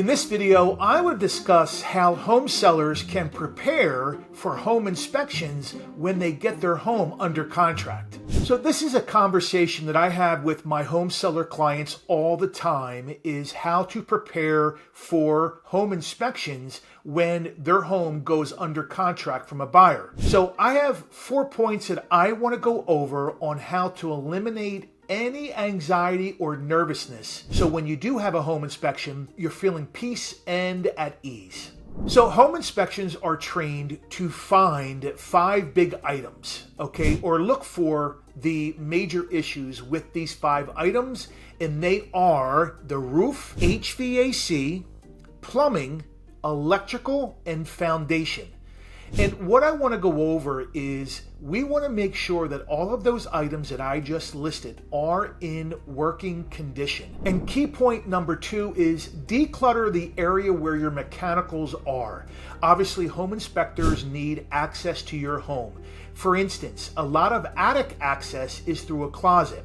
In this video, I will discuss how home sellers can prepare for home inspections when they get their home under contract. So this is a conversation that I have with my home seller clients all the time, is how to prepare for home inspections when their home goes under contract from a buyer. So I have 4 points that I want to go over on how to eliminate any anxiety or nervousness, so when you do have a home inspection, you're feeling peace and at ease. So home inspections are trained to find 5 big items, okay, or look for the major issues with these 5 items, and they are the roof, HVAC, plumbing, electrical, and foundation. And what I want to go over is we want to make sure that all of those items that I just listed are in working condition. And key point number 2 is declutter the area where your mechanicals are. Obviously, home inspectors need access to your home. For instance, a lot of attic access is through a closet.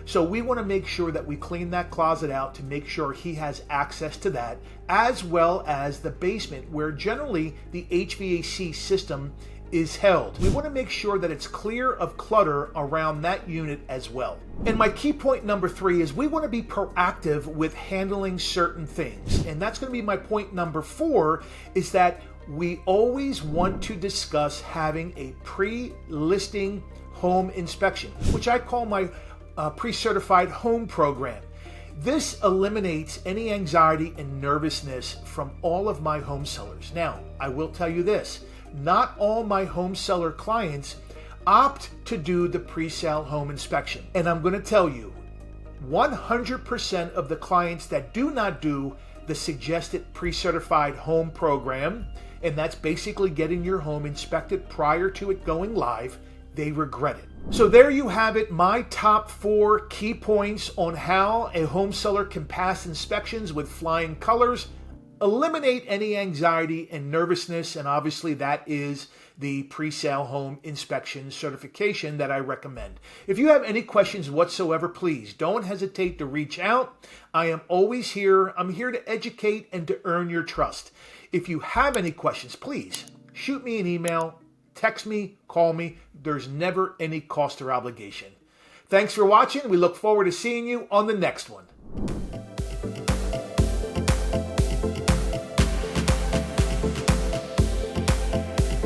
So we want to make sure that we clean that closet out to make sure he has access to that, as well as the basement where generally the HVAC system is held. We want to make sure that it's clear of clutter around that unit as well. And my key point number 3 is we want to be proactive with handling certain things. And that's going to be my point number 4, is that we always want to discuss having a pre-listing home inspection, which I call my pre-certified home program. This eliminates any anxiety and nervousness from all of my home sellers. Now, I will tell you this, not all my home seller clients opt to do the pre-sale home inspection. And I'm going to tell you, 100% of the clients that do not do the suggested pre-certified home program, and that's basically getting your home inspected prior to it going live, they regret it. So there you have it, my top 4 key points on how a home seller can pass inspections with flying colors, eliminate any anxiety and nervousness, and obviously that is the pre-sale home inspection certification that I recommend. If you have any questions whatsoever, please don't hesitate to reach out. I am always here. I'm here to educate and to earn your trust. If you have any questions, please shoot me an email, text me, call me. There's never any cost or obligation. Thanks for watching. We look forward to seeing you on the next one.